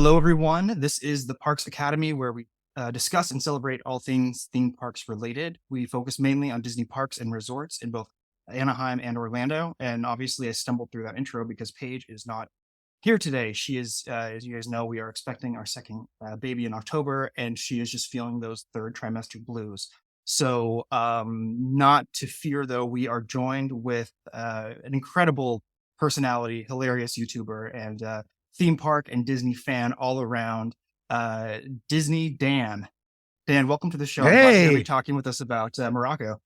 Hello, everyone. This is the Parks Academy, where we discuss and celebrate all things theme parks related. We focus mainly on Disney parks and resorts in both Anaheim and Orlando. And obviously, I stumbled through that intro because Paige is not here today. She is, as you guys know, we are expecting our second baby in October, and she is just feeling those third trimester blues. So, not to fear, though, we are joined with an incredible personality, hilarious YouTuber, and theme park and Disney fan all around. Disney Dan. Dan, welcome to the show. I'm glad you're going to be talking with us about Morocco.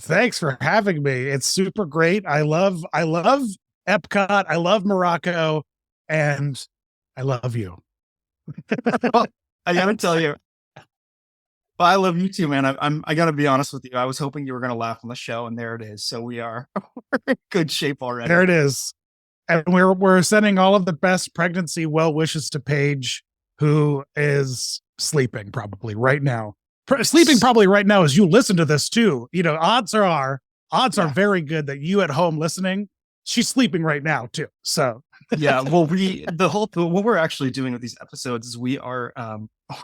Thanks for having me. It's super great. I love EPCOT. I love Morocco, and I love you. Well, I gotta tell you, well, I love you too, man. I gotta be honest with you. I was hoping you were gonna laugh on the show, and there it is. So we're in good shape already. There it is. And we're sending all of the best pregnancy well wishes to Paige, who is sleeping probably right now. Sleeping probably right now as you listen to this too. You know, odds are very good that you at home listening, she's sleeping right now too. So yeah, well, what we're actually doing with these episodes is we're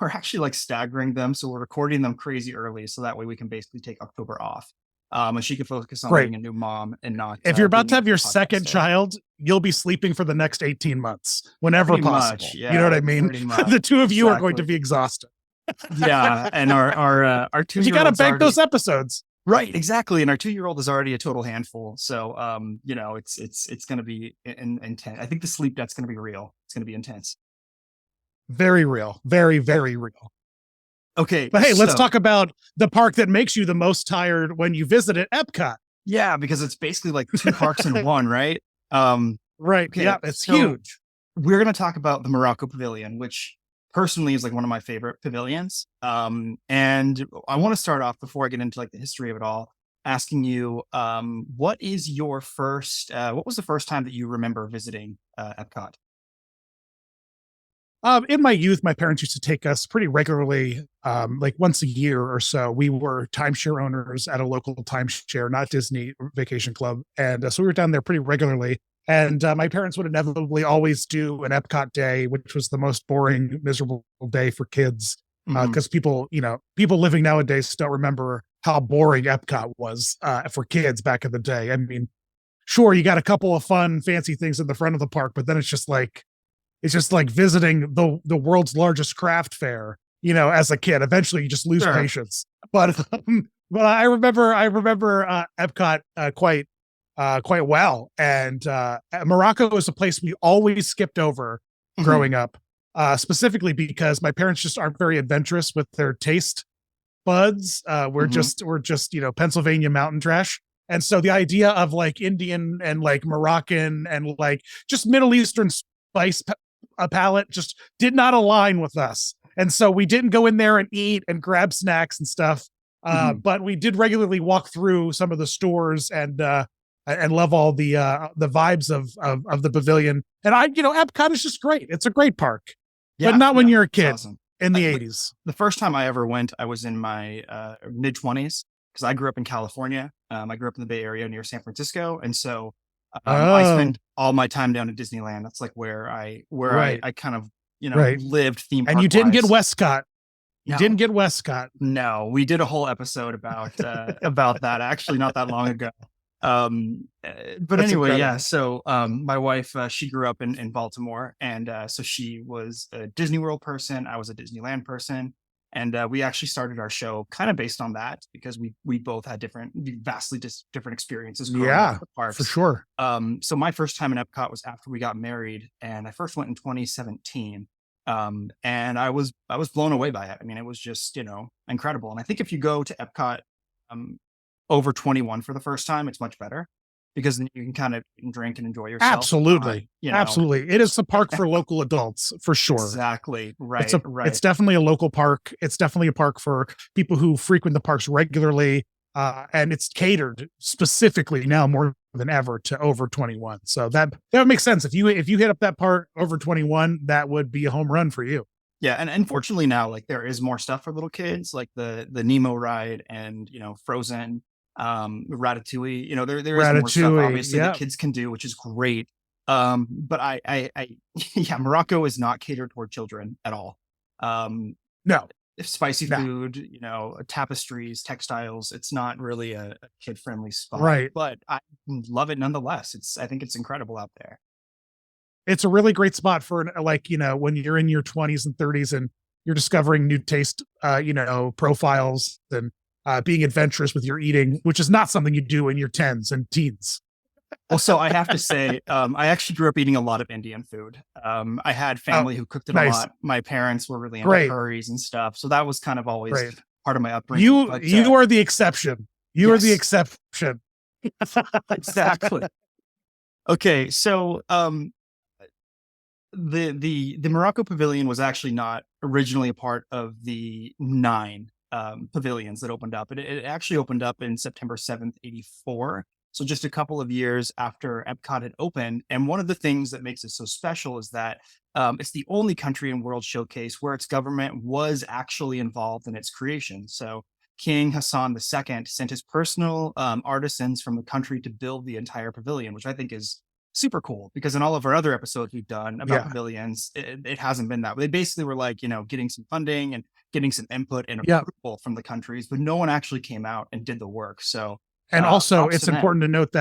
actually like staggering them. So we're recording them crazy early, so that way we can basically take October off. And she can focus on being a new mom and not. If you're about to have your second child, you'll be sleeping for the next 18 months, whenever possible. Yeah, you know what I mean? The two of you are going to be exhausted. Yeah, and our 2-year-old. You got to bank those episodes, right? Exactly, and our 2-year-old is already a total handful. So, it's going to be intense. I think the sleep debt's going to be real. It's going to be intense. Very real. Very, very real. Okay, but hey, let's talk about the park that makes you the most tired when you visit at EPCOT. Yeah, because it's basically like two parks in one, right? Right. Okay, yeah, it's huge. We're going to talk about the Morocco Pavilion, which personally is like one of my favorite pavilions. And I want to start off before I get into like the history of it all, asking you, what was the first time that you remember visiting EPCOT? In my youth, my parents used to take us pretty regularly, like once a year or so. We were timeshare owners at a local timeshare, not Disney Vacation Club. And so we were down there pretty regularly. And my parents would inevitably always do an EPCOT day, which was the most boring, miserable day for kids. Because people living nowadays don't remember how boring EPCOT was for kids back in the day. I mean, sure, you got a couple of fun, fancy things in the front of the park, but then it's just like visiting the world's largest craft fair, as a kid. Eventually you just lose patience. But I remember EPCOT quite well. And Morocco was a place we always skipped over growing up, specifically because my parents just aren't very adventurous with their taste buds. We're just Pennsylvania mountain trash. And so the idea of like Indian and like Moroccan and like just Middle Eastern spice palette just did not align with us. And so we didn't go in there and eat and grab snacks and stuff. But we did regularly walk through some of the stores and love all the vibes of the pavilion. And EPCOT is just great. It's a great park, but not when you're a kid in the 80s. The first time I ever went, I was in my mid 20s because I grew up in California. I grew up in the Bay Area near San Francisco. And so I spent all my time down at Disneyland. That's like where I kind of, lived theme park. And you didn't get Westcott. You didn't get Westcott. No, we did a whole episode about that actually not that long ago. But That's anyway, incredible. yeah. So my wife, she grew up in Baltimore, and so she was a Disney World person. I was a Disneyland person. And we actually started our show kind of based on that because we both had vastly different experiences. Yeah, for sure. So my first time in EPCOT was after we got married, and I first went in 2017. And I was blown away by it. I mean, it was just, incredible. And I think if you go to EPCOT over 21 for the first time, it's much better because then you can kind of drink and enjoy yourself. Absolutely. Absolutely. It is a park for local adults for sure. Exactly. Right. It's definitely a local park. It's definitely a park for people who frequent the parks regularly. And it's catered specifically now more than ever to over 21. So that would make sense. If you hit up that part over 21, that would be a home run for you. Yeah, and unfortunately now, like there is more stuff for little kids, like the Nemo ride and Frozen, Ratatouille. There is more stuff obviously that kids can do, which is great. But yeah, Morocco is not catered toward children at all. No, Spicy no, food, tapestries, textiles. It's not really a kid-friendly spot, right. but I love it nonetheless. I think it's incredible out there. It's a really great spot for like, when you're in your 20s and 30s and you're discovering new taste, profiles and being adventurous with your eating, which is not something you do in your 10s and teens. Well, so I have to say, I actually grew up eating a lot of Indian food. I had Oh, family who cooked it a nice. lot. My parents were really into Great. curries and stuff, so that was kind of always Great. part of my upbringing. You But you are the exception. You are the yes, exception. exactly. Okay, so the Morocco Pavilion was actually not originally a part of the 9 pavilions that opened up. It actually opened up in September 7th, 84. So just a couple of years after EPCOT had opened. And one of the things that makes it so special is that it's the only country in World Showcase where its government was actually involved in its creation. So King Hassan II sent his personal artisans from the country to build the entire pavilion, which I think is super cool, because in all of our other episodes we've done about Yeah. pavilions, it hasn't been that. They basically were like, getting some funding and getting some input and Yeah. approval from the countries, but no one actually came out and did the work. So, And also props it's to them. important to note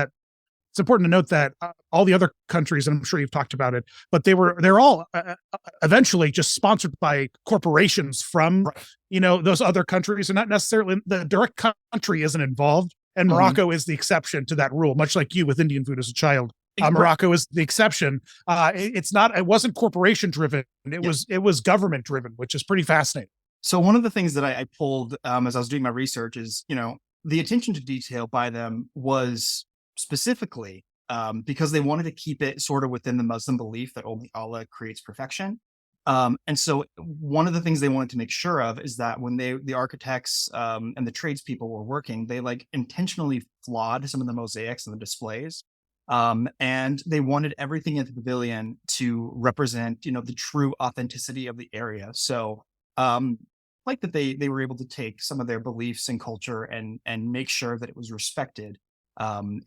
that all the other countries, and I'm sure you've talked about it, but they're all eventually just sponsored by corporations from, Right. those other countries, and not necessarily the direct country isn't involved. And Mhm. Morocco is the exception to that rule, much like you with Indian food as a child. Right. Morocco is the exception. It wasn't corporation driven. It Yeah. was government driven, which is pretty fascinating. So one of the things that I pulled as I was doing my research is, the attention to detail by them was specifically because they wanted to keep it sort of within the Muslim belief that only Allah creates perfection. And so one of the things they wanted to make sure of is that when the architects and the tradespeople were working, they like intentionally flawed some of the mosaics and the displays. And they wanted everything in the pavilion to represent, the true authenticity of the area. So like that they were able to take some of their beliefs and culture and make sure that it was respected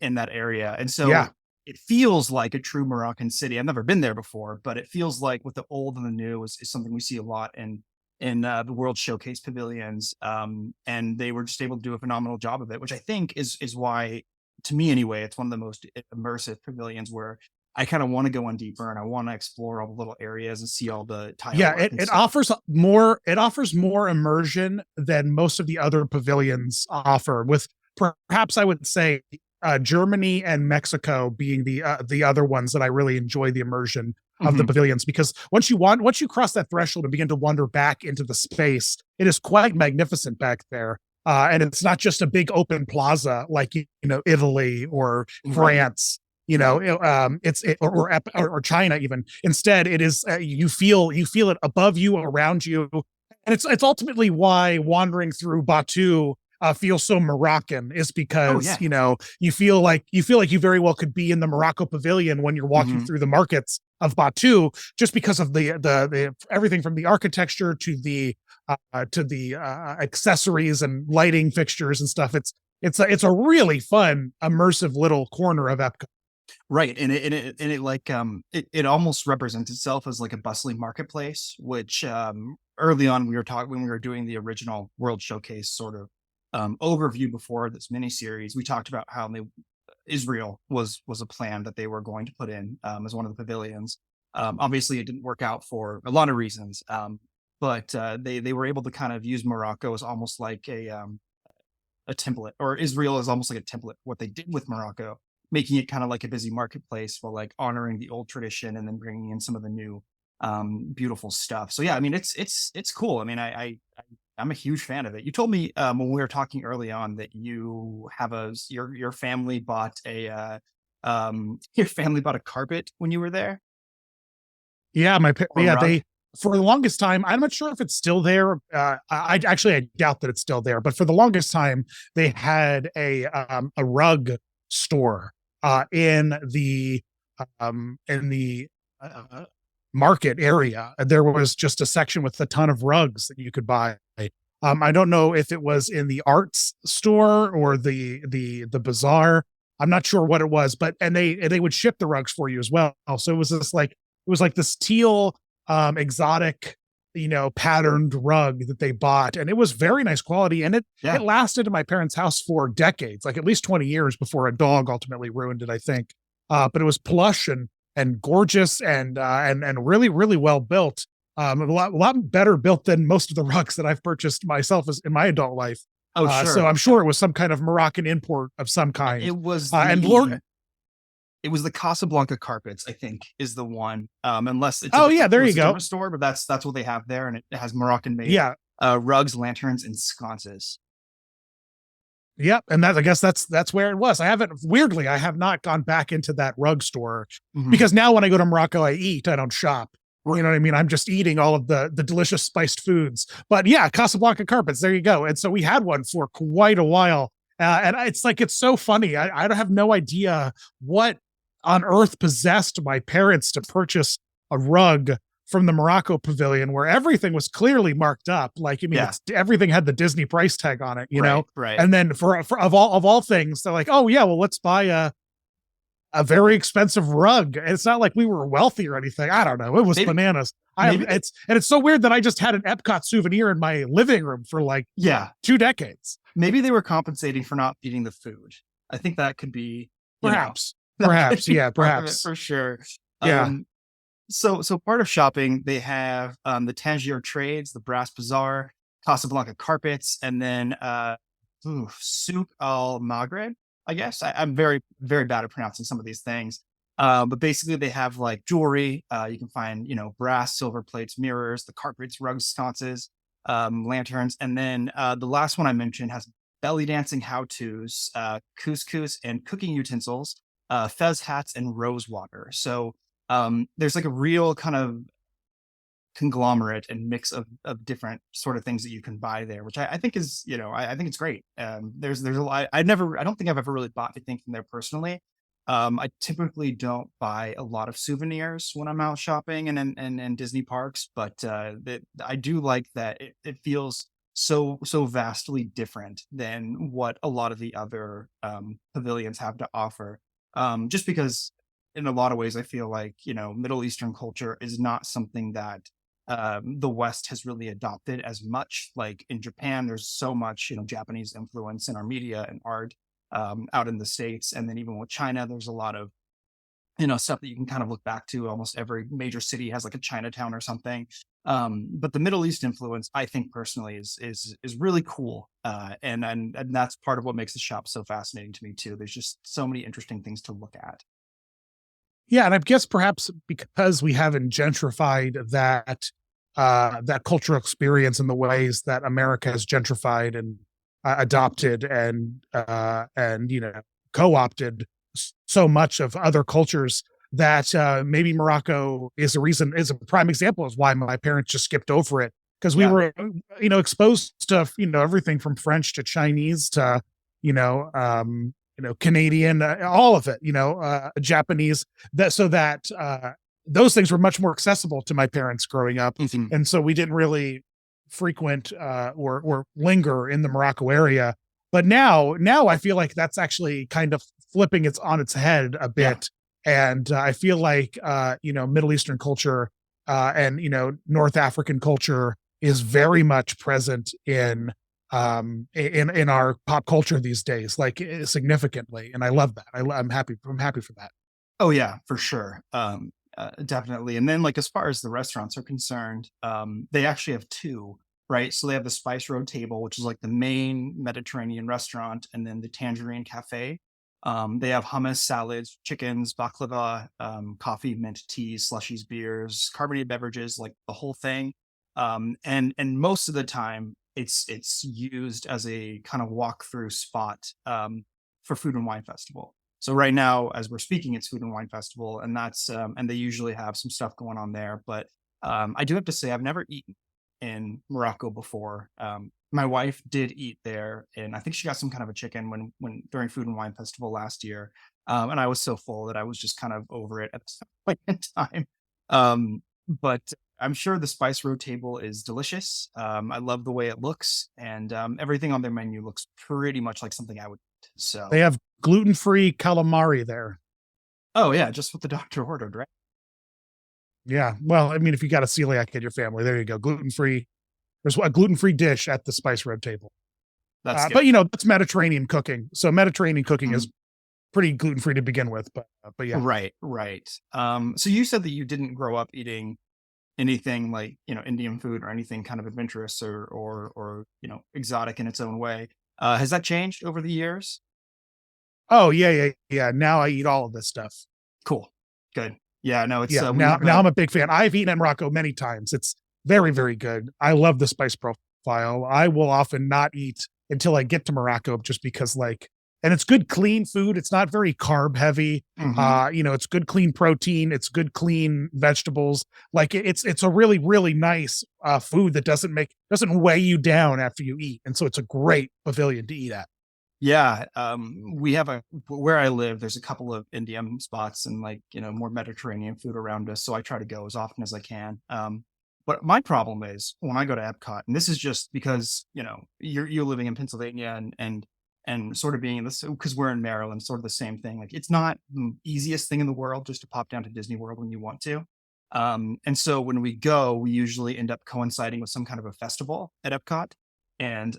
in that area. And so Yeah. it feels like a true Moroccan city. I've never been there before, but it feels like with the old and the new is something we see a lot in the World Showcase pavilions. And they were just able to do a phenomenal job of it, which I think is why, to me anyway, it's one of the most immersive pavilions where I kind of want to go on deeper and I want to explore all the little areas and see all the tile Yeah, work and it stuff. offers more immersion than most of the other pavilions offer, with perhaps I would say Germany and Mexico being the other ones that I really enjoy the immersion of the Mhm. pavilions, because once you cross that threshold and begin to wander back into the space, it is quite magnificent back there. And it's not just a big open plaza like Italy or Right. France, or China even. Instead, it is you feel it above you, around you, and it's ultimately why wandering through Batu feels so Moroccan, is Oh because yeah. you feel like you very well could be in the Morocco Pavilion when you're walking Mhm. through the markets of Batu, just because of the everything from the architecture to the accessories and lighting fixtures and stuff. It's a really fun immersive little corner of Epcot. Right, and it like it almost represents itself as like a bustling marketplace, which early on we were talking when we were doing the original World Showcase sort of overview before this miniseries. We talked about how Israel was a plan that they were going to put in as one of the pavilions. Obviously, it didn't work out for a lot of reasons, but they were able to kind of use Morocco as almost like a template, or Israel is almost like a template. What they did with Morocco, making it kind of like a busy marketplace for like honoring the old tradition and then bringing in some of the new beautiful stuff. So yeah, I mean it's cool. I mean I'm a huge fan of it. You told me when we were talking early on that you have your family bought a your family bought a carpet when you were there, Yeah, or a rug. they, for the longest time, I'm not sure if it's still there. I doubt that it's still there, but for the longest time, they had a rug store in the market area. There was just a section with a ton of rugs that you could buy. I don't know if it was in the arts store or the bazaar, I'm not sure what it was, but and they would ship the rugs for you as well. So it was like this teal exotic, patterned rug that they bought, and it was very nice quality, and it Yeah. lasted in my parents' house for decades, like at least 20 years before a dog ultimately ruined it, I think. But it was plush and gorgeous and really really well built. A lot better built than most of the rugs that I've purchased myself as in my adult life. Oh, So sure. I'm sure it was some kind of Moroccan import of some kind. It was And the Lord, it was the Casablanca carpets, I think, is the one. Unless it's a oh yeah, different, there unless you it's a go. different store, but that's what they have there, and it has Moroccan made Yeah, rugs, lanterns, and sconces. yep. And I guess that's where it was. I have not gone back into that rug store Mhm. because now when I go to Morocco, I eat, I don't shop. You know what I mean? I'm just eating all of the delicious spiced foods. But yeah, Casablanca carpets, there you go. And so we had one for quite a while. And it's like, it's so funny. I don't have no idea what on earth possessed my parents to purchase a rug from the Morocco Pavilion where everything was clearly marked up. Like, I mean, Yeah. it's everything had the Disney price tag on it, Right. Right. And then for of all things, they're like, oh yeah, well, let's buy a very expensive rug. And it's not like we were wealthy or anything. I don't know. It was Maybe. bananas. Maybe. It's so weird that I just had an Epcot souvenir in my living room for like Yeah. 2 decades. Maybe they were compensating for not eating the food. I think that could be, Perhaps. that could Perhaps. be Yeah, part of it perhaps. for sure. Yeah. Um, so part of shopping, they have the Tangier trades, the Brass Bazaar, Casablanca carpets, and then Souk al Maghreb. I guess I'm very very bad at pronouncing some of these things. But basically, they have like jewelry. You can find brass, silver plates, mirrors, the carpets, rugs, sconces, lanterns, and then the last one I mentioned has belly dancing how tos, couscous and cooking utensils, fez hats, and rose water. So there's like a real kind of conglomerate and mix of different sort of things that you can buy there, which I think is, I think it's great. There's a lot. I don't think I've ever really bought anything from there personally. I typically don't buy a lot of souvenirs when I'm out shopping and Disney parks, but I do like that it feels so vastly different than what a lot of the other pavilions have to offer. Just because in a lot of ways I feel like Middle Eastern culture is not something that the West has really adopted as much. Like in Japan, there's so much Japanese influence in our media and art out in the States, and then even with China, there's a lot of stuff that you can kind of look back to. Almost every major city has like a Chinatown or something. But the Middle East influence, I think personally, is really cool, and that's part of what makes the shop so fascinating to me too. There's just so many interesting things to look at. Yeah. And I guess perhaps because we haven't gentrified that cultural experience in the ways that America has gentrified and adopted and co-opted so much of other cultures that maybe Morocco is a prime example of why my parents just skipped over it because we Yeah. were exposed to everything from French to Chinese to you know um Canadian, all of it, Japanese, that those things were much more accessible to my parents growing up, Mhm. and so we didn't really frequent or linger in the Morocco area. But now I feel like that's actually kind of flipping its on its head a Yeah. bit, and I feel like Middle Eastern culture and North African culture is very much present in our pop culture these days, like significantly, and I love that. I'm happy for that. Oh yeah, for sure. Definitely. And then like as far as the restaurants are concerned, they actually have two, right? So they have the Spice Road Table, which is like the main Mediterranean restaurant, and then the Tangerine Cafe. They have hummus, salads, chickens, baklava, coffee, mint teas, slushies, beers, carbonated beverages, like the whole thing. And most of the time, it's used as a kind of walk-through spot for Food and Wine Festival. So right now, as we're speaking, it's Food and Wine Festival, and that's and they usually have some stuff going on there. But I do have to say, I've never eaten in Morocco before. My wife did eat there, and I think she got some kind of a chicken when during Food and Wine Festival last year. And I was so full that I was just kind of over it at the point in time. But I'm sure the Spice Road Table is delicious. I love the way it looks, and everything on their menu looks pretty much like something I would So They have gluten-free calamari there. oh yeah, just what the doctor ordered, right? Yeah. Well, I mean, if you got a celiac in your family, there you go. Gluten-free. There's a gluten-free dish at the Spice Road table. That's But good. that's Mediterranean cooking. So Mediterranean cooking Mhm. is pretty gluten-free to begin with. But yeah. Right, right. So you said that you didn't grow up eating anything like, Indian food or anything kind of adventurous or exotic in its own way. Has that changed over the years? Oh yeah. Now I eat all of this stuff. Cool. Good. Yeah, no, it's Yeah. we Now have now a I'm a big fan. I've eaten in Morocco many times. It's very, very good. I love the spice profile. I will often not eat until I get to Morocco just because and it's good clean food. It's not very carb heavy. Mhm. It's good clean protein, it's good clean vegetables. It's a really, really nice food that doesn't weigh you down after you eat. And so it's a great pavilion to eat at. Yeah, we have where I live, there's a couple of Indian spots and more Mediterranean food around us, so I try to go as often as I can. But my problem is when I go to Epcot, and this is just because, you're living in Pennsylvania and sort of being in this because we're in Maryland, sort of the same thing. Like it's not the easiest thing in the world just to pop down to Disney World when you want to. And so when we go, we usually end up coinciding with some kind of a festival at Epcot. And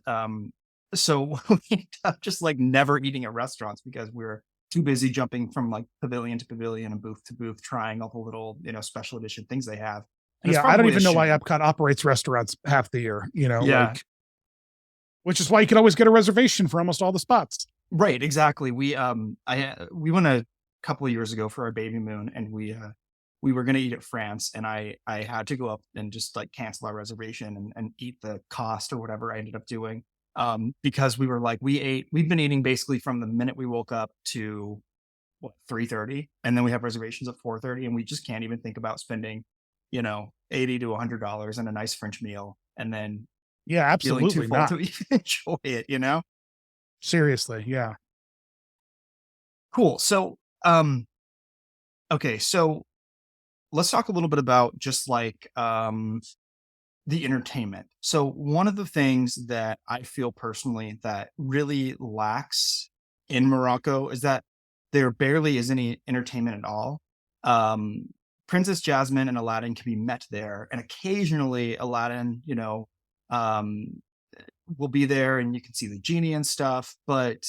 so we end up just never eating at restaurants because we're too busy jumping from pavilion to pavilion and booth to booth, trying all the little, special edition things they have. And it's Yeah, I don't probably a even know why shame. Epcot operates restaurants half the year, Yeah, which is why you can always get a reservation for almost all the spots. right. Exactly. We went a couple of years ago for our baby moon, and we were going to eat at France, and I had to go up and just cancel our reservation and eat the cost or whatever I ended up doing. Because we were we've been eating basically from the minute we woke up to what 3:30, and then we have reservations at 4:30, and we just can't even think about spending, $80 to $100 on a nice French meal and then Yeah, feeling too absolutely full not. to even enjoy it. Seriously, yeah. Cool. So, okay, so let's talk a little bit about just the entertainment. So one of the things that I feel personally that really lacks in Morocco is that there barely is any entertainment at all. Um, Princess Jasmine and Aladdin can be met there, and occasionally Aladdin, um, will be there, and you can see the genie and stuff. But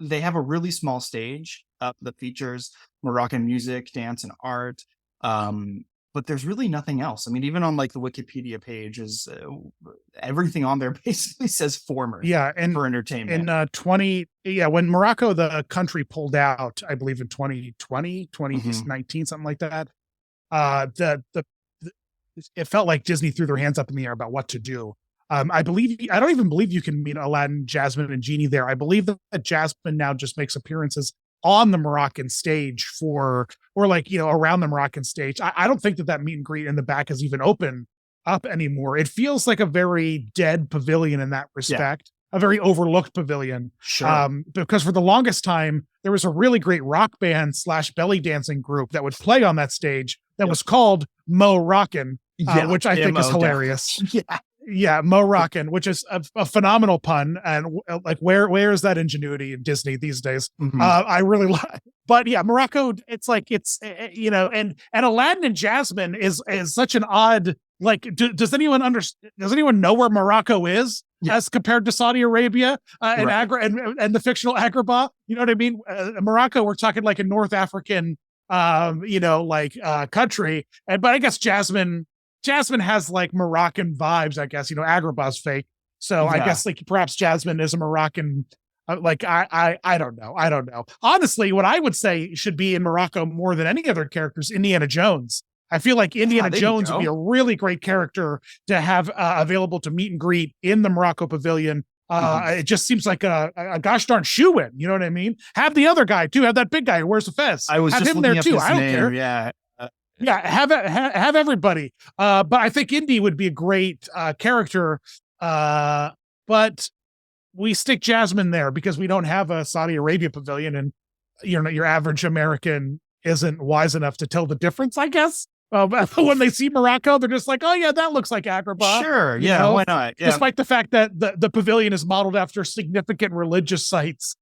they have a really small stage that features Moroccan music, dance, and art. Um, but there's really nothing else. I mean, even on the Wikipedia page is everything on there basically says former Yeah, and for entertainment. in 20 yeah, when Morocco the country pulled out, I believe in 2020, Mhm. 2019, something like that. The it felt like Disney threw their hands up in the air about what to do. I don't even believe you can meet Aladdin, Jasmine, and Genie there. I believe that Jasmine now just makes appearances on the Moroccan stage or around the Moroccan stage. I don't think that meet and greet in the back is even open up anymore. It feels like a very dead pavilion in that Yeah, respect, a very overlooked pavilion. sure. Because for the longest time, there was a really great rock band / belly dancing group that would play on that stage that Yep. was called Moroccan, Yeah, which I think is MO hilarious. definitely. Yeah. Yeah, Moroccan, which is a phenomenal pun, and where is that ingenuity in Disney these days? Mhm. I really like, but yeah, Morocco. It's and Aladdin and Jasmine is such an odd does anyone understand? Does anyone know where Morocco is Yeah, as compared to Saudi Arabia and right. and the fictional Agrabah? You know what I mean? Morocco, we're talking like a North African, country, but I guess Jasmine has Moroccan vibes, I guess. Agrabah's fake. So I Yeah. guess perhaps Jasmine is a Moroccan. I don't know. I don't know. Honestly, what I would say should be in Morocco more than any other characters, Indiana Jones. I feel like Yeah, Indiana there you Jones would be go. a really great character to have available to meet and greet in the Morocco Pavilion. Mhm. It just seems like a gosh darn shoe in. You know what I mean? Have the other guy too. Have that big guy who wears a fez. I was Have just him there looking up too. his I don't name. care. Yeah. Yeah, have everybody. But I think Indy would be a great character. But we stick Jasmine there because we don't have a Saudi Arabia pavilion, and your average American isn't wise enough to tell the difference, I guess. When they see Morocco, they're just like, oh yeah, that looks like Agrabah. Sure, You yeah, know, why not? Yeah. despite the fact that the pavilion is modeled after significant religious sites.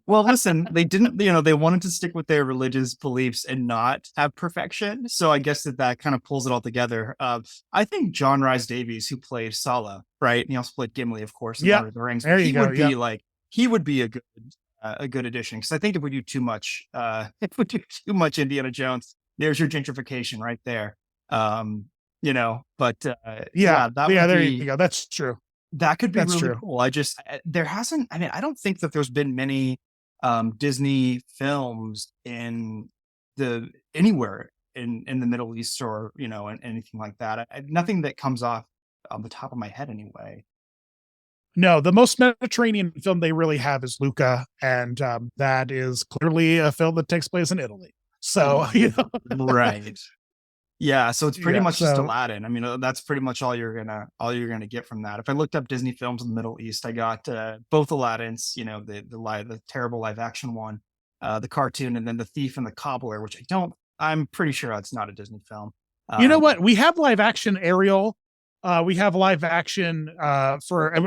Well, listen, they didn't, they wanted to stick with their religious beliefs and not have perfection. So I guess that kind of pulls it all together. I think John Rhys Davies, who played Salah, right? And he also played Gimli, of course, in Yeah, Lord of the Rings. there you He go. would be Yeah. like, he would be a good addition. Cause I think if we do too much, if we do too much Indiana Jones, there's your gentrification right there. But Yeah, that yeah, would there you be, go. That's true. that could be That's really true. cool. There hasn't, I mean, I don't think that there's been many Disney films in anywhere in the Middle East or, and anything like that. Nothing that comes off on the top of my head anyway. No, the most Mediterranean film they really have is Luca, and that is clearly a film that takes place in Italy. So, Right. Yeah, so it's pretty yeah. much just So, Aladdin. I mean, that's pretty much all you're gonna get from that. If I looked up Disney films in the Middle East, I got both Aladdins, the terrible live action one, the cartoon, and then the Thief and the Cobbler, which I'm pretty sure that's not a Disney film. you know Um, what? We have live action Ariel. We have live action and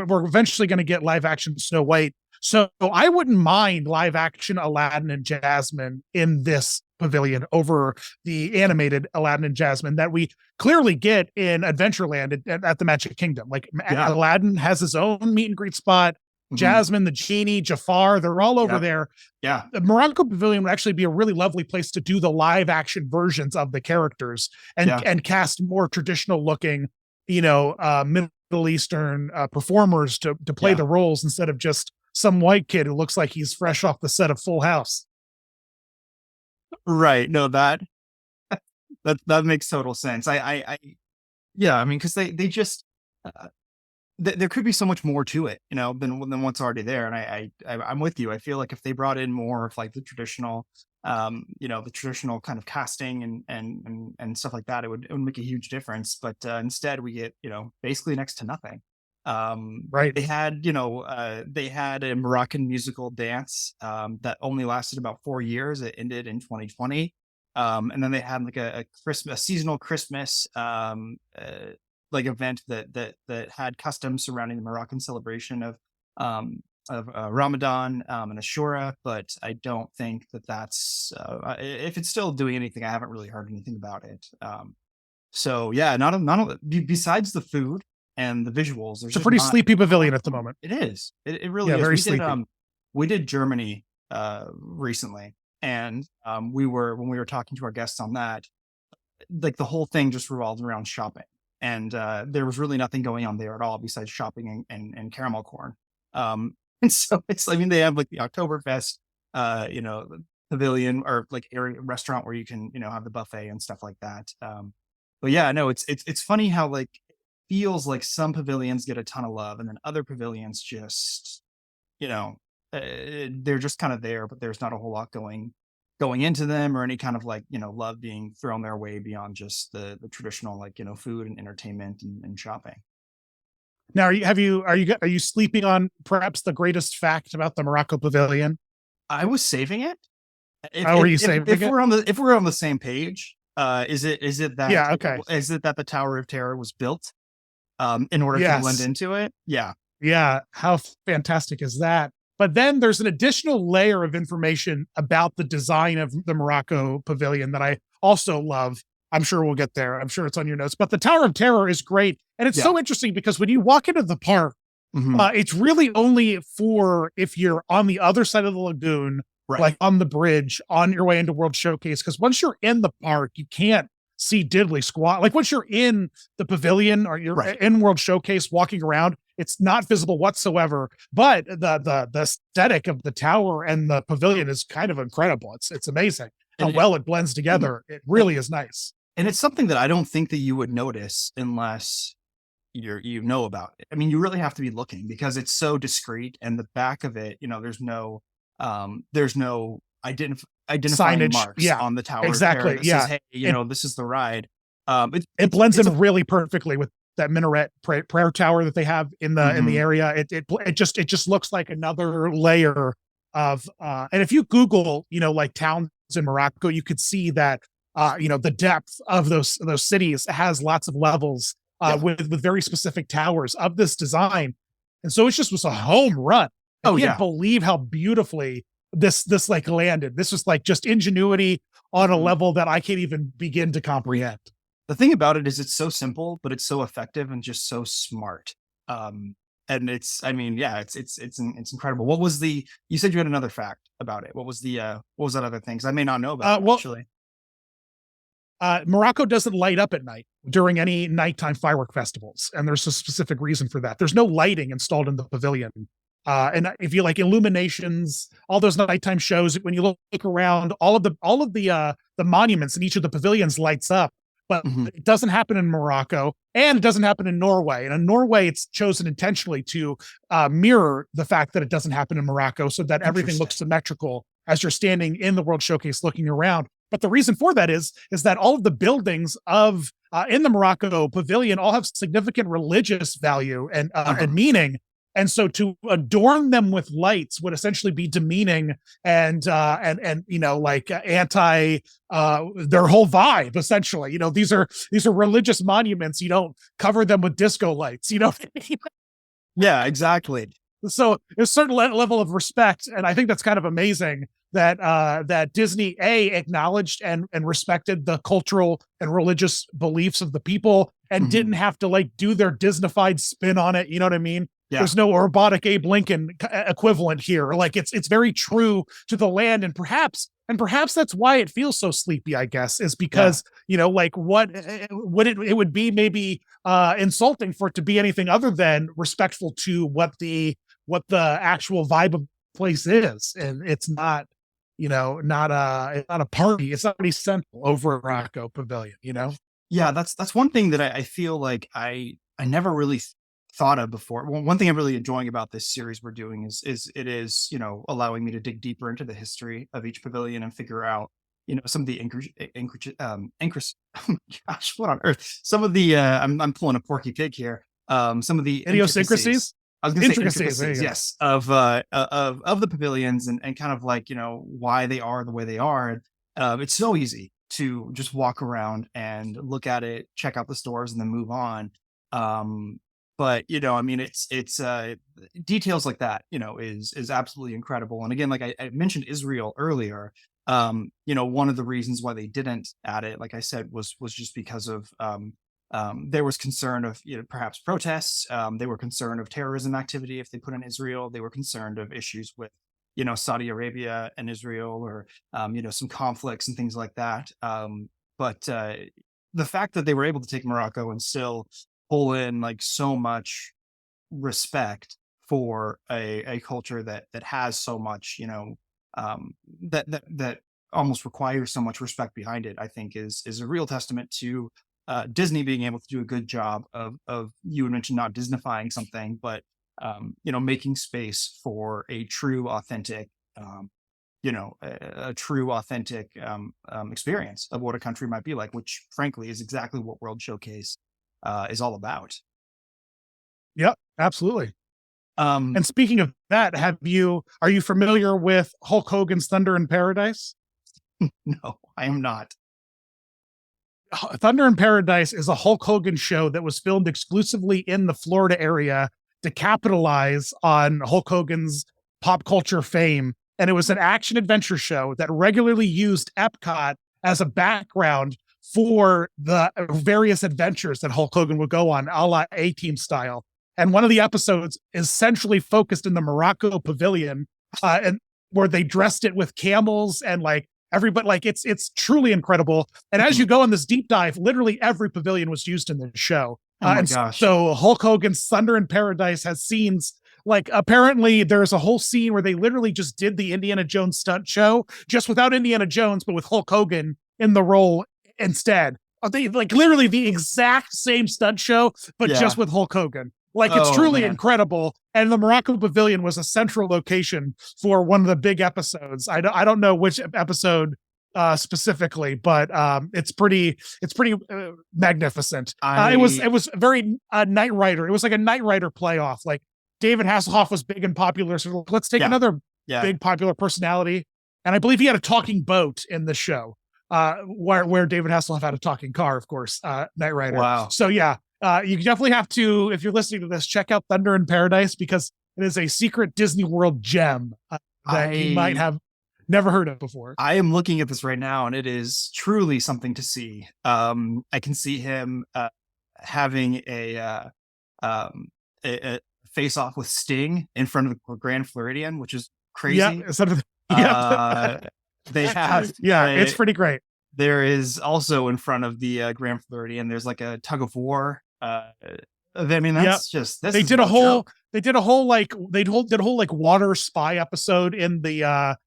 we're eventually going to get live action Snow White. So I wouldn't mind live action Aladdin and Jasmine in this pavilion over the animated Aladdin and Jasmine that we clearly get in Adventureland at the Magic Kingdom. Like Yeah. Aladdin has his own meet and greet spot. mhm, Jasmine, the genie, Jafar, they're all over yeah, there. yeah, The Morocco Pavilion would actually be a really lovely place to do the live action versions of the characters yeah. and cast more traditional looking, Middle Eastern performers to play Yeah. the roles instead of just some white kid who looks like he's fresh off the set of Full House. Right. No, that makes total sense. Yeah, I mean, because they just uh, there could be so much more to it, than what's already there. And I'm with you. I feel like if they brought in more of like the traditional kind of casting and stuff like that, it would make a huge difference. But instead, we get basically next to nothing. Right. They had a Moroccan musical dance that only lasted about 4 years. It ended in 2020. And then they had like a seasonal Christmas like event that had customs surrounding the Moroccan celebration of Ramadan and Ashura, but I don't think that's if it's still doing anything. I haven't really heard anything about it. So yeah, besides the food and the visuals, there's It's a just pretty not. sleepy pavilion at the moment. It is. It really Yeah, is. very We did sleepy. we did Germany recently, and when we were talking to our guests on that, like the whole thing just revolved around shopping, and there was really nothing going on there at all besides shopping and caramel corn. And so I mean, they have like the Oktoberfest, pavilion or like area restaurant where you can have the buffet and stuff like that. But yeah, no, it's funny how like feels like some pavilions get a ton of love and then other pavilions just you know they're just kind of there, but there's not a whole lot going into them or any kind of like love being thrown their way beyond just the traditional like food and entertainment and shopping. Now, are you sleeping on perhaps the greatest fact about the Morocco Pavilion? I was saving it. How are you saving If it? we're on the same page, is it that Yeah. Okay. the Tower of Terror was built in order to blend Yes. into it? Yeah. Yeah. How fantastic is that? But then there's an additional layer of information about the design of the Morocco Pavilion that I also love. I'm sure we'll get there. I'm sure it's on your notes. But the Tower of Terror is great. And it's Yeah. so interesting because when you walk into the park, Mhm. it's really only for if you're on the other side of the lagoon, Right. like on the bridge on your way into World Showcase. Because once you're in the park, you can't see diddly squat. Like once you're in the pavilion or you're Right. in World Showcase walking around, it's not visible whatsoever. But the aesthetic of the tower and the pavilion is kind of incredible. It's amazing how And well it blends together. It really is nice. and it's something that I don't think that you would notice unless you know about it. I mean, you really have to be looking because it's so discreet and the back of it, there's no identifying Signage. marks Yeah, on the tower of terror exactly. that Yeah. says, hey, this is the ride. It blends it's in really perfectly with that minaret prayer tower that they have in the area. It just looks like another layer of and if you Google like towns in Morocco, you could see that the depth of those cities has lots of levels with very specific towers of this design. And so it just was a home run. I can't believe how beautifully this like landed. This was like just ingenuity on a level that I can't even begin to comprehend. The thing about it is it's so simple, but it's so effective and just so smart. And it's, I mean, yeah, it's incredible. What was you said you had another fact about it. What was what was that other thing? Cause I may not know about it, actually. Morocco doesn't light up at night during any nighttime firework festivals. And there's a specific reason for that. There's no lighting installed in the pavilion. And if you like illuminations, all those nighttime shows, when you look around, all of the monuments in each of the pavilions lights up, but it doesn't happen in Morocco, and it doesn't happen in Norway. And in Norway, it's chosen intentionally to mirror the fact that it doesn't happen in Morocco, so that everything looks symmetrical as you're standing in the World Showcase looking around. But the reason for that is that all of the buildings of in the Morocco Pavilion all have significant religious value and meaning. And so to adorn them with lights would essentially be demeaning and anti their whole vibe, essentially. These are religious monuments. You don't cover them with disco lights, Yeah, exactly. So there's a certain level of respect. And I think that's kind of amazing that Disney acknowledged and respected the cultural and religious beliefs of the people and didn't have to like do their Disneyfied spin on it. You know what I mean? Yeah. There's no robotic Abe Lincoln equivalent here. Like it's very true to the land, and perhaps that's why it feels so sleepy, I guess, is because, like what would it would be maybe insulting for it to be anything other than respectful to what the actual vibe of the place is. And it's not, not a party. It's not really central over Morocco Pavilion, Yeah, that's one thing that I feel like I never really thought of before. Well, one thing I'm really enjoying about this series we're doing is it is, allowing me to dig deeper into the history of each pavilion and figure out, some of the oh my gosh, what on earth? Some of the I'm pulling a Porky Pig here. Some of the idiosyncrasies. I was going to say intricacies, yes, of the pavilions and kind of like, why they are the way they are. It's so easy to just walk around and look at it, check out the stores, and then move on. But I mean, it's details like that, is absolutely incredible. And again, like I mentioned Israel earlier, one of the reasons why they didn't add it, like I said, was just because of there was concern of perhaps protests. They were concerned of terrorism activity if they put in Israel. They were concerned of issues with Saudi Arabia and Israel, or some conflicts and things like that. But the fact that they were able to take Morocco and still pull in like so much respect for a culture that has so much that almost requires so much respect behind it, I think is a real testament to Disney being able to do a good job of you had mentioned not Disneyfying something, but making space for a true authentic experience of what a country might be like, which frankly is exactly what World Showcase is all about. Yep, absolutely. And speaking of that, are you familiar with Hulk Hogan's Thunder in Paradise? No, I am not. Thunder in Paradise is a Hulk Hogan show that was filmed exclusively in the Florida area to capitalize on Hulk Hogan's pop culture fame. And it was an action adventure show that regularly used EPCOT as a background for the various adventures that Hulk Hogan would go on, a la A-Team style. And one of the episodes is centrally focused in the Morocco Pavilion, and where they dressed it with camels and like everybody, like it's truly incredible. And as you go on this deep dive, literally every pavilion was used in the show. Oh my gosh. So Hulk Hogan's Thunder in Paradise has scenes like, apparently there's a whole scene where they literally just did the Indiana Jones stunt show, just without Indiana Jones, but with Hulk Hogan in the role instead. They like literally the exact same stunt show, but just with Hulk Hogan. Like it's truly incredible. And the Morocco Pavilion was a central location for one of the big episodes. I don't know which episode specifically, but it's pretty magnificent. It was very Knight Rider. It was like a Knight Rider playoff. Like David Hasselhoff was big and popular, so let's take another big popular personality. And I believe he had a talking boat in the show. where David Hasselhoff had a talking car, of course, Knight Rider. Wow. So yeah, you definitely have to, if you're listening to this, check out Thunder in Paradise, because it is a secret Disney World gem that you might have never heard of before. I am looking at this right now, and it is truly something to see. I can see him having a face off with Sting in front of the Grand Floridian, which is crazy. Yeah, they have. It's pretty great. There is also in front of the Grand Floridian, there's like a tug of war. I mean, that's just this. They did a whole like water spy episode in the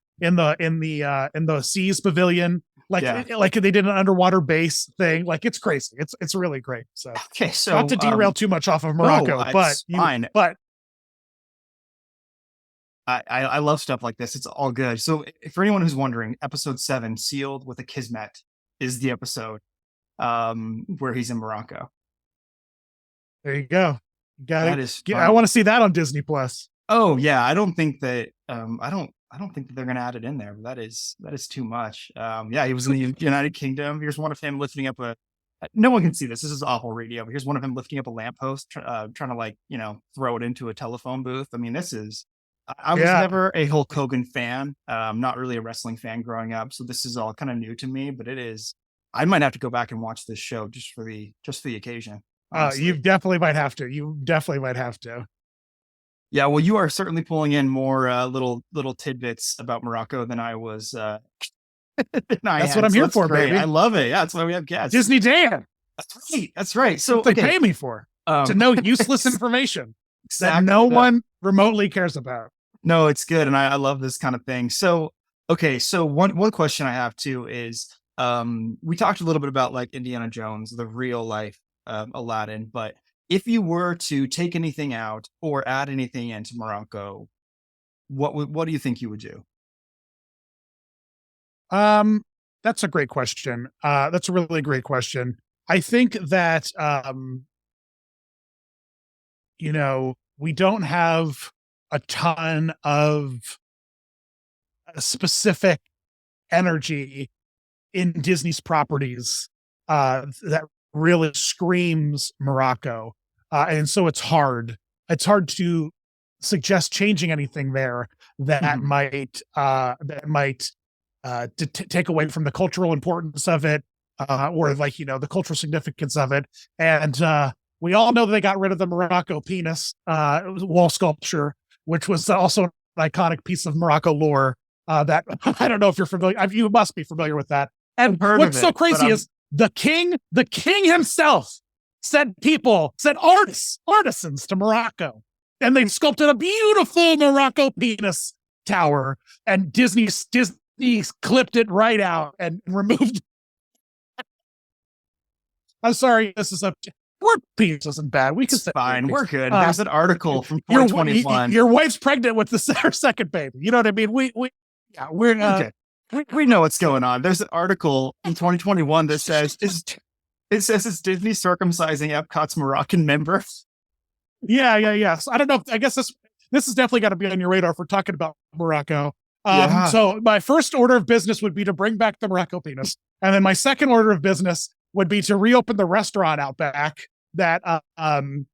Seas Pavilion. Like they did an underwater base thing. Like it's crazy. It's really great. So okay, so not to derail too much off of Morocco, fine. But I love stuff like this. It's all good. So for anyone who's wondering, episode 7, Sealed with a Kismet, is the episode where he's in Morocco. There you go. That is fun. I want to see that on Disney Plus. Oh yeah, I don't think that I don't think that they're gonna add it in there, but that is too much. Yeah, he was in the United Kingdom. Here's one of him lifting up a no one can see this. This is awful radio, but here's one of him lifting up a lamppost, trying to like, throw it into a telephone booth. I mean, I was never a Hulk Hogan fan. Not really a wrestling fan growing up, so this is all kind of new to me. But it is. I might have to go back and watch this show just for the occasion. You definitely might have to. Yeah, well, you are certainly pulling in more little tidbits about Morocco than I was. That's what I'm here for, baby. I love it. Yeah, that's why we have guests. Disney Dan. That's right. So they pay me for to know useless information that no one remotely cares about. No, it's good, and I love this kind of thing. So okay, so one question I have too is we talked a little bit about like Indiana Jones, the real life Aladdin, but if you were to take anything out or add anything into Morocco, what do you think you would do? That's a great question. That's a really great question. I think that we don't have a ton of specific energy in Disney's properties that really screams Morocco. And so it's hard to suggest changing anything there that might take away from the cultural importance of it, or like, the cultural significance of it. And we all know that they got rid of the Morocco penis wall sculpture, which was also an iconic piece of Morocco lore that I don't know if you're familiar. You must be familiar with that. And what's so crazy is the king himself sent artisans to Morocco, and they sculpted a beautiful Morocco penis tower, and Disney clipped it right out and removed. I'm sorry, we're penis isn't bad. We can say fine. We're good. There's an article from 2021. Your wife's pregnant with her second baby. You know what I mean? We're okay. We know what's going on. There's an article in 2021 that says it's Disney circumcising EPCOT's Moroccan members. Yeah. So I don't know. I guess this has definitely got to be on your radar if we're talking about Morocco. So my first order of business would be to bring back the Morocco penis, and then my second order of business would be to reopen the restaurant out back, the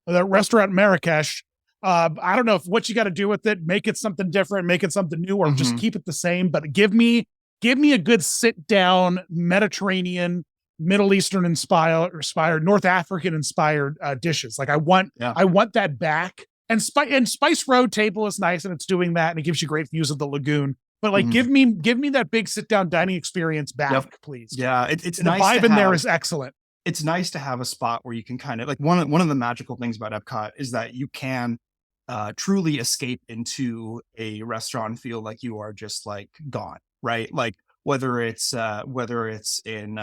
restaurant Marrakesh. I don't know what you got to do with it. Make it something different, make it something new, or just keep it the same. But give me a good sit down Mediterranean, Middle Eastern inspired, North African inspired dishes. Like I want that back. And Spice Road Table is nice, and it's doing that, and it gives you great views of the lagoon. But like, give me that big sit down dining experience back, please. Yeah, it's the nice. The vibe in there is excellent. It's nice to have a spot where you can kind of like one of the magical things about EPCOT is that you can truly escape into a restaurant and feel like you are just like gone, right? Like whether it's in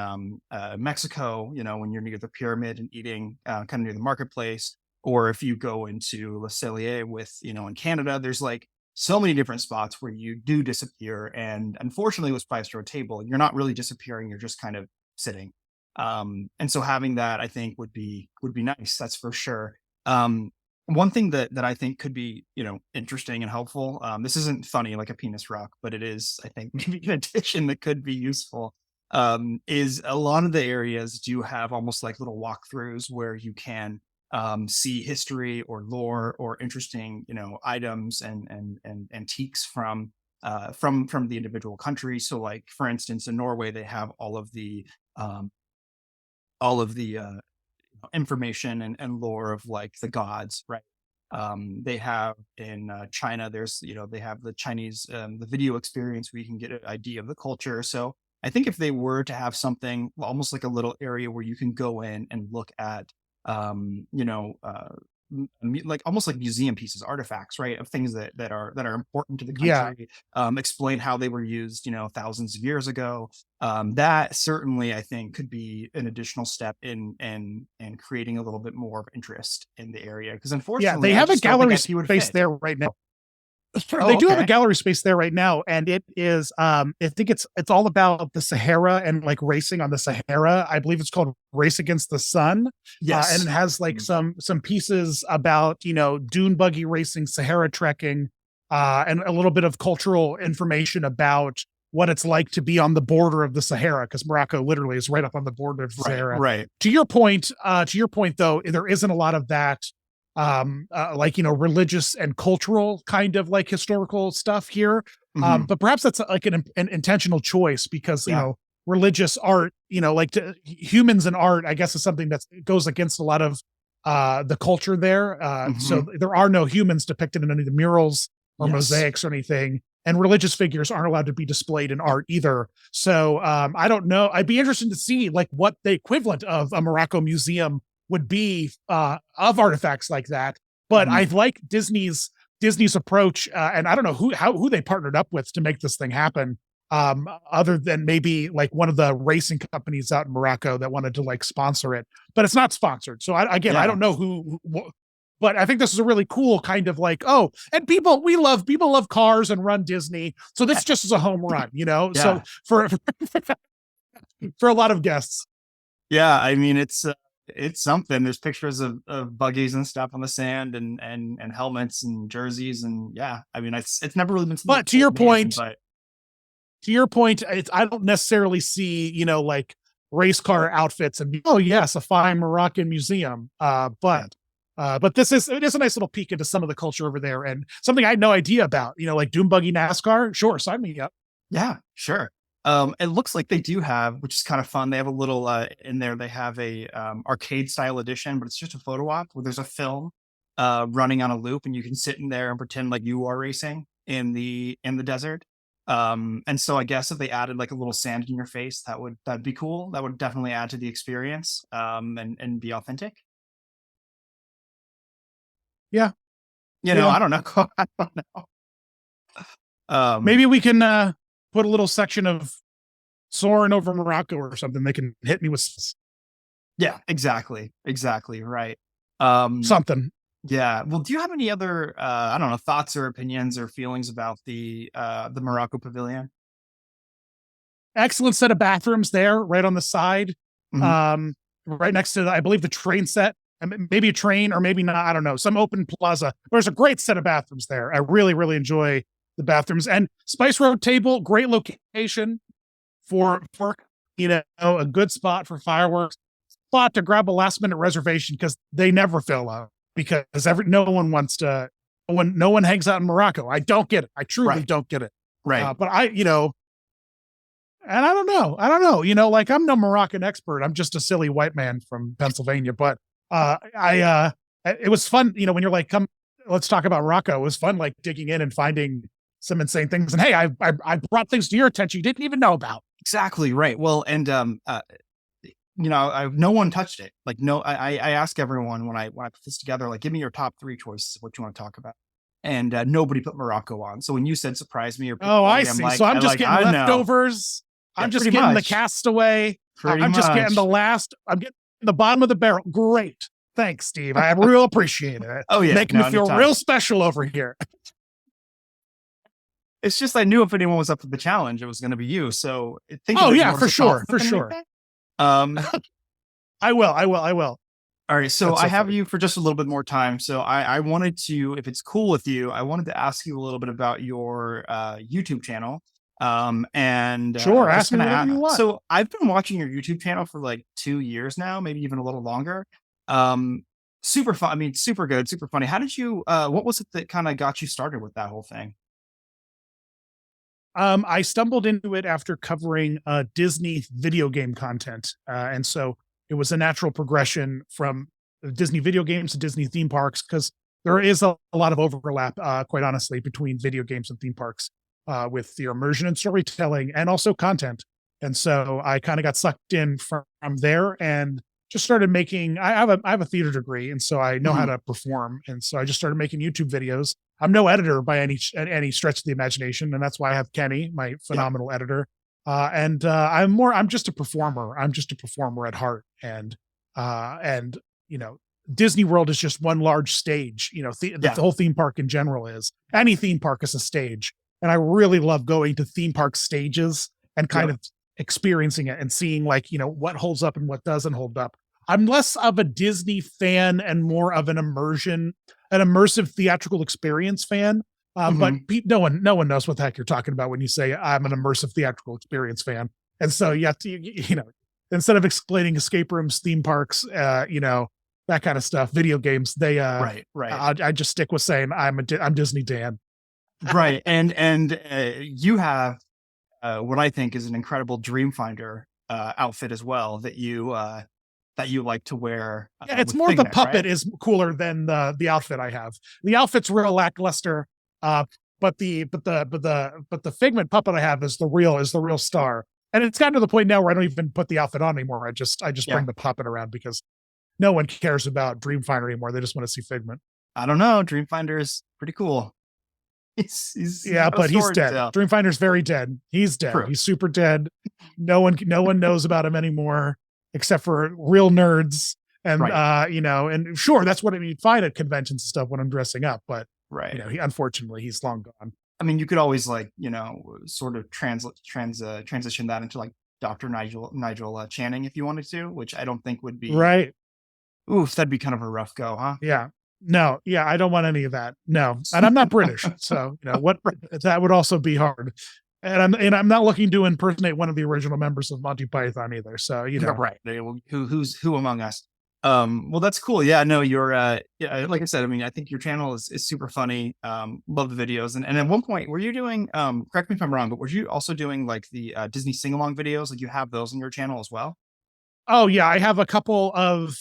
Mexico, when you're near the pyramid and eating kind of near the marketplace, or if you go into Le Cellier in Canada, there's like so many different spots where you do disappear. And unfortunately with Spice Road Table, you're not really disappearing. You're just kind of sitting. And so having that, I think would be nice. That's for sure. One thing that I think could be, interesting and helpful. This isn't funny like a penis rock, but it is, I think, maybe an addition that could be useful. is a lot of the areas do have almost like little walkthroughs where you can see history or lore or interesting, items and antiques from the individual country. So, like for instance, in Norway, they have um, all of the information and lore of like the gods, right? They have in China, they have the Chinese, the video experience where you can get an idea of the culture. So I think if they were to have something almost like a little area where you can go in and look at, um, you know, uh, like almost like museum pieces, artifacts, right, of things that are important to the Yeah. country, explain how they were used, thousands of years ago. That certainly, I think, could be an additional step in creating a little bit more of interest in the area. Because Yeah. unfortunately, They I have a just don't think gallery IP would space fit. there right now. They Oh, do have a okay. gallery space there right now, and it is I think it's all about the Sahara and like racing on the Sahara. I believe it's called Race Against the Sun. And it Yes. has like Mm. some pieces about, dune buggy racing, Sahara trekking, and a little bit of cultural information about what it's like to be on the border of the Sahara, because Morocco literally is right up on the border of the Right. Sahara. Right. To your point though, there isn't a lot of that like religious and cultural kind of like historical stuff here. Hmm. But perhaps that's like an intentional choice, because Yeah. religious art, like humans and art, I guess, is something that goes against a lot of the culture there. So Hmm. there are no humans depicted in any of the murals or Yes. mosaics or anything. And religious figures aren't allowed to be displayed in art either. So I don't know. I'd be interested to see like what the equivalent of a Morocco museum would be of artifacts like that. But I Hmm. like Disney's approach, and I don't know who they partnered up with to make this thing happen. Other than maybe like one of the racing companies out in Morocco that wanted to like sponsor it, but it's not sponsored. So I Yeah. don't know but I think this is a really cool kind of like, oh, and people love cars and run Disney, so this just is a home run, So Yeah. for a lot of guests, Yeah. I mean, it's something. There's pictures of buggies and stuff on the sand and helmets and jerseys and yeah. I mean, it's never really been something but I've taken in, but I don't necessarily see, like race car outfits and oh yes, a fine Moroccan museum. yeah. But it is a nice little peek into some of the culture over there and something I had no idea about. Like dune buggy NASCAR. Sure, sign me up. Yeah, sure. It looks like they do have, which is kind of fun. They have a little in there. They have a arcade style edition, but it's just a photo op where there's a film running on a loop, and you can sit in there and pretend like you are racing in the desert. And so I guess if they added like a little sand in your face, that'd be cool. That would definitely add to the experience and be authentic. Yeah, I yeah. don't know. I don't know. Um, Maybe we can put a little section of soaring over Morocco or something. They can hit me with yeah, exactly, right. Um, something. Yeah. Well, do you have any other I don't know, thoughts or opinions or feelings about the Morocco Pavilion? Excellent set of bathrooms there, right on the side, Mhm. um, right next to I believe the train set, and maybe a train or maybe not. I don't know, some open plaza. There's a great set of bathrooms there. I really really enjoy the bathrooms and Spice Road Table. Great location for a good spot for fireworks. Spot to grab a last minute reservation because they never fill up because no one wants to. No one hangs out in Morocco. I don't get it. I truly Right. don't get it. Right. But and I don't know. Like I'm no Moroccan expert. I'm just a silly white man from Pennsylvania. But it was fun, when you're like, come, let's talk about Morocco. It was fun, like digging in and finding some insane things. And hey, I brought things to your attention you didn't even know about. Exactly, right. Well, and no one touched it. Like no, I ask everyone when I put this together, like, give me your top three choices of what you want to talk about. And nobody put Morocco on. So when you said surprise me or put Oh, I Italy, I'm see. like, So I'm just getting I know. leftovers. Yeah, I'm just pretty getting the much. castaway. Pretty I'm just getting the much. last. I'm getting the bottom of the barrel. Great. Thanks, Steve. I real appreciate it. Oh yeah, Making me no, feel anytime. real special over here. It's just I knew if anyone was up for the challenge, it was going to be you. So think of Oh it yeah, more as for a sure, for compliment, sure. I think. Um, I will. all right, so That's I so have funny. you for just a little bit more time. So I wanted to, if it's cool with you, I wanted to ask you a little bit about your YouTube channel. Sure, I was ask me gonna whatever ask, you want. so I've been watching your YouTube channel for like 2 years now, maybe even a little longer. Um, super fun. I mean, super good, super funny. How did you? What was it that kind of got you started with that whole thing? I stumbled into it after covering Disney video game content, and so it was a natural progression from Disney video games to Disney theme parks because there is a lot of overlap, quite honestly, between video games and theme parks with the immersion and storytelling and also content. And so I kind of got sucked in from there and just started making. I have a theater degree, and so I know how Mhm. to perform. And so I just started making YouTube videos. I'm no editor by any stretch of the imagination, and that's why I have Kenny, my Yeah. phenomenal editor. I'm just a performer. I'm just a performer at heart, and you know, Disney World is just one large stage. The Yeah. whole theme park in general is any theme park is a stage, and I really love going to theme park stages and kind Yep. of experiencing it and seeing like what holds up and what doesn't hold up. I'm less of a Disney fan and more of an immersive theatrical experience fan. But Hmm. no one knows what the heck you're talking about when you say I'm an immersive theatrical experience fan. And so you have to, instead of explaining escape rooms, theme parks, that kind of stuff, video games, Right. Right. I just stick with saying I'm Disney Dan. Right. And you have what I think is an incredible Dreamfinder outfit as well that you like to wear Yeah, it's with more the Figment, puppet right? is cooler than the outfit I have. The outfit's real lackluster, uh, but the Figment puppet I have is the real star. And it's gotten to the point now where I don't even put the outfit on anymore. I just Yeah. bring the puppet around because no one cares about Dreamfinder anymore. They just want to see Figment. I don't know. Dreamfinder is pretty cool. He's Yeah, got a but he's story to dead. tell. Dreamfinder's very dead. He's dead. True. He's super dead. No one knows about him anymore except for real nerds. And Right. and sure, that's what you'd find at conventions and stuff when I'm dressing up. But Right. unfortunately he's long gone. I mean, you could always like sort of transition that into like Dr. Nigel Channing if you wanted to, which I don't think would be. Right. Oof, that'd be kind of a rough go, huh? Yeah. No, yeah, I don't want any of that. No. And I'm not British. So, what that would also be hard. And I'm not looking to impersonate one of the original members of Monty Python either. So, Yeah, right. Who among us? Well, that's cool. Yeah, no, you're yeah, like I said, I mean, I think your channel is super funny. Love the videos. And at one point, were you doing correct me if I'm wrong, but were you also doing like the Disney sing-along videos? Like you have those on your channel as well? oh yeah, I have a couple of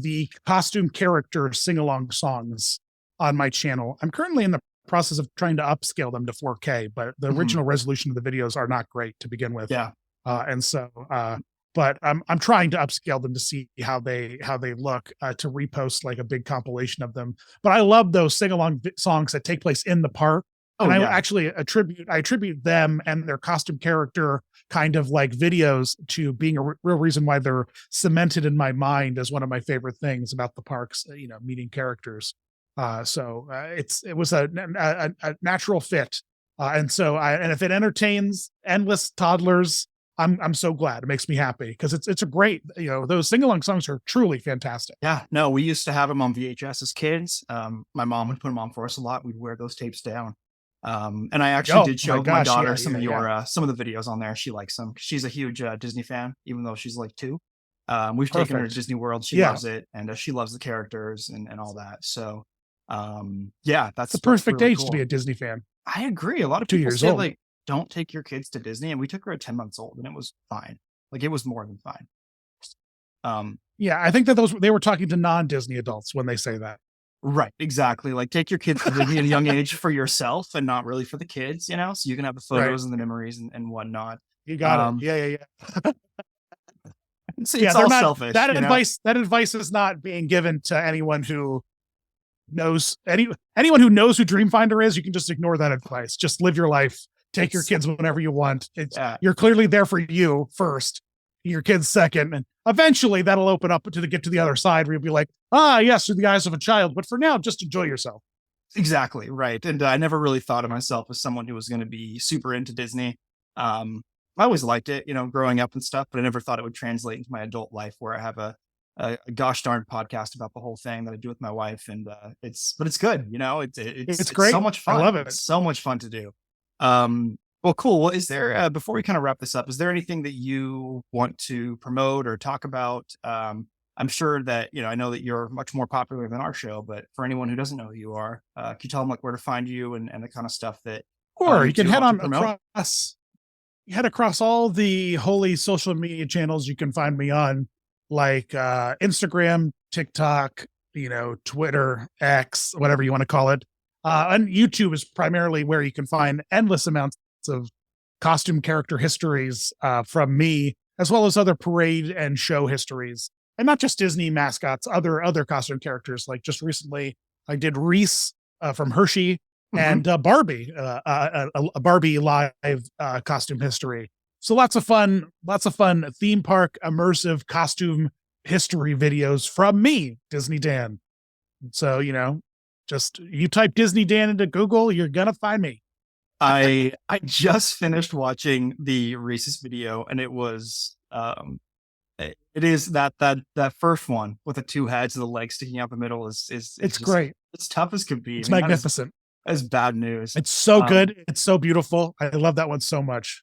the costume character sing-along songs on my channel. I'm currently in the process of trying to upscale them to 4K, but the Mhm. original resolution of the videos are not great to begin with. Yeah. And so but I'm trying to upscale them to see how they look to repost like a big compilation of them. But I love those sing along songs that take place in the park, Oh and I yeah. actually attribute them and their costume character kind of like videos to being a real reason why they're cemented in my mind as one of my favorite things about the parks. Meeting characters. It was a natural fit. And if it entertains endless toddlers, I'm so glad. It makes me happy because it's a great, those sing along songs are truly fantastic. Yeah. No, we used to have them on VHS as kids. My mom would put them on for us a lot. We'd wear those tapes down. And I actually Oh did my show my gosh, daughter yeah, yeah, yeah. some of the videos on there. She likes them. She's a huge Disney fan, even though she's like 2. We've taken her to Perfect. Disney World. She Yeah, loves it, and she loves the characters and all that. So, yeah, it's the that's perfect really age to be cool. a Disney fan. I agree. A lot of two people years say old. like, don't take your kids to Disney, and we took her at 10 months old, and it was fine. Like it was more than fine. Um, Yeah, I think that they were talking to non Disney adults when they say that. right, exactly. Like take your kids to Disney at a young age for yourself, and not really for the kids. So you can have the Right. photos and the memories and whatnot. You got it. Um, Yeah, yeah, yeah. Yeah, it's they're all not selfish. that advice is not being given to anyone who anyone who knows who Dreamfinder is. You can just ignore that advice. Just live your life. Take your It's kids whenever you want. yeah, You're clearly there for you first, your kids second, and eventually that'll open up to get to the other side where you'll be like, yes, through the eyes of a child. But for now, just enjoy yourself. exactly right. And I never really thought of myself as someone who was going to be super into Disney. I always liked it, growing up and stuff, but I never thought it would translate into my adult life where I have a gosh darn podcast about the whole thing that I do with my wife. And but it's good. It's It's so great. much I fun. love it. It's so much fun to do. Um, Well, cool. Well, is there before we kind of wrap this up, is there anything that you want to promote or talk about? I'm sure that I know that you're much more popular than our show, but for anyone who doesn't know who you are, can you tell them like where to find you and the kind of stuff that Or you you can do head want to on promote? across head across all the holy social media channels you can find me on, like Instagram, TikTok, Twitter, X, whatever you want to call it. And YouTube is primarily where you can find endless amounts of costume character histories from me, as well as other parade and show histories. And not just Disney mascots, other costume characters. Like just recently, I did Reese from Hershey Mhm. and Barbie, a Barbie live costume history. So lots of fun theme park immersive costume history videos from me, Disney Dan. So just you type Disney Dan into Google, you're gonna find me. I just finished watching the Reese's video, and it is that first one with the two heads and the legs sticking out the middle is It's just great. it's tough as could be. I It's mean, magnificent. that is bad news. It's so Um, good. It's so beautiful. I love that one so much.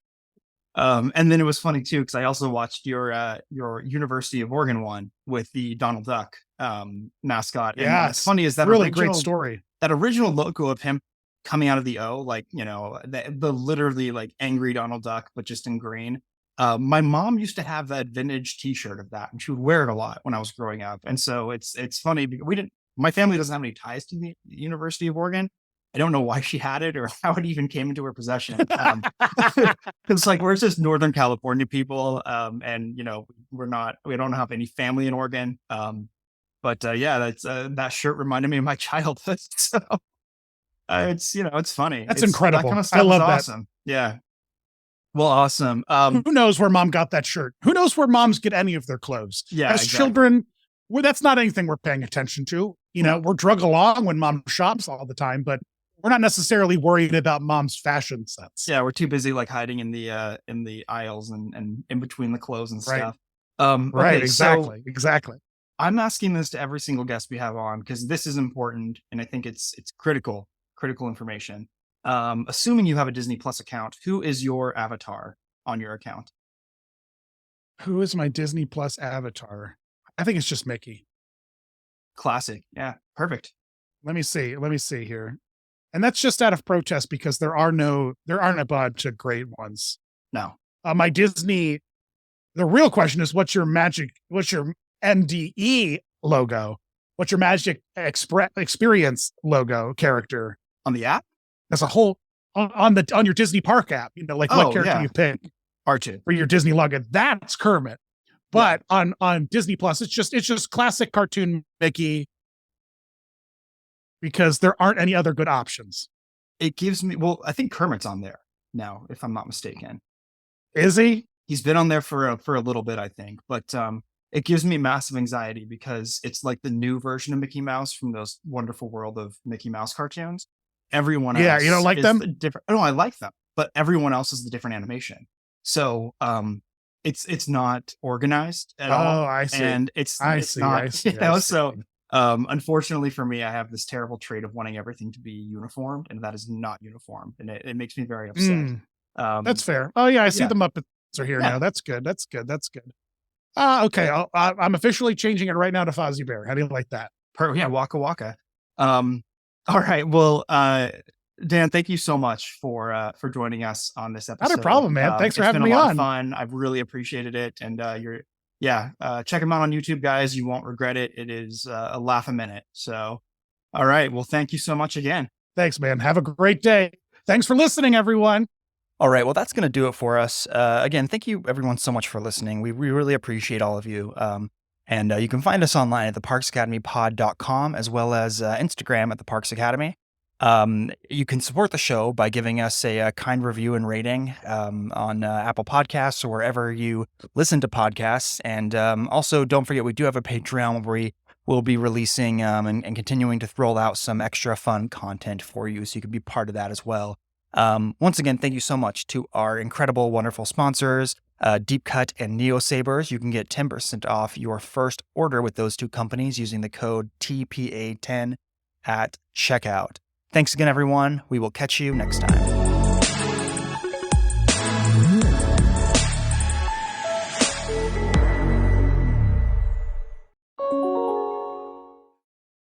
and then it was funny too because I also watched your University of Oregon one with the Donald Duck mascot, and what's Yes, funny is really great story. that original logo of him coming out of the O, like the literally like angry Donald Duck, but just in green. My mom used to have that vintage T-shirt of that, and she would wear it a lot when I was growing up. And so it's funny because we didn't. My family doesn't have any ties to the University of Oregon. I don't know why she had it or how it even came into her possession. It's like we're just Northern California people, and we don't have any family in Oregon. But yeah, that shirt reminded me of my childhood. So it's funny. That's It's that kind incredible. of I stuff is love that. awesome. Yeah. Well, awesome. Who knows where mom got that shirt? Who knows where moms get any of their clothes? Yeah, As exactly. children, that's not anything we're paying attention to. No. We're drug along when mom shops all the time, but we're not necessarily worried about mom's fashion sense. Yeah, we're too busy like hiding in the aisles and in between the clothes and Right. stuff. Right. Okay, so Exactly. I'm asking this to every single guest we have on because this is important and I think it's critical information. Assuming you have a Disney Plus account, who is your avatar on your account? Who is my Disney Plus avatar? I think it's just Mickey. Classic. Yeah, perfect. Let me see. Let me see here. And that's just out of protest because there aren't a bunch of great ones. No. My Disney, the real question is what's your MDE logo? What's your Magic Experience logo character? On the app? As a whole on your Disney Park app, like what Oh, character yeah. you pick R2. for your Disney logo. That's Kermit. But on Disney Plus, it's just classic cartoon Mickey because there aren't any other good options. It gives me I think Kermit's on there now, if I'm not mistaken. Is he? He's been on there for a little bit, I think, but it gives me massive anxiety because it's like the new version of Mickey Mouse from those Wonderful World of Mickey Mouse cartoons. Everyone Yeah, you don't else like is them? the different. Oh, I like them, but everyone else is the different animation. So it's not organized at all, Oh, I see. and it's I it's see. not. I see. I see. So unfortunately for me, I have this terrible trait of wanting everything to be uniformed, and that is not uniform, and it makes me very upset. That's fair. Oh yeah, I see Yeah. the Muppets are here Yeah. now. That's good. That's good. That's good. Okay. I'm officially changing it right now to Fozzie Bear. How do you like that? Yeah, Waka Waka. All right. Well, Dan, thank you so much for joining us on this episode. Not a problem, man. Thanks for having me It's been a lot on. of fun. I've really appreciated it, and check him out on YouTube, guys. You won't regret it. It is a laugh a minute. So, all right. Well, thank you so much again. Thanks, man. Have a great day. Thanks for listening, everyone. All right. Well, that's going to do it for us. Again, thank you everyone so much for listening. We really appreciate all of you. And you can find us online at theparksacademypod.com as well as Instagram at the Parks Academy. You can support the show by giving us a kind review and rating on Apple Podcasts or wherever you listen to podcasts. And also, don't forget, we do have a Patreon where we will be releasing and continuing to roll out some extra fun content for you, so you can be part of that as well. Once again, thank you so much to our incredible, wonderful sponsors, Deep Cut and Neo Sabers. You can get 10% off your first order with those two companies using the code TPA10 at checkout. Thanks again, everyone. We will catch you next time.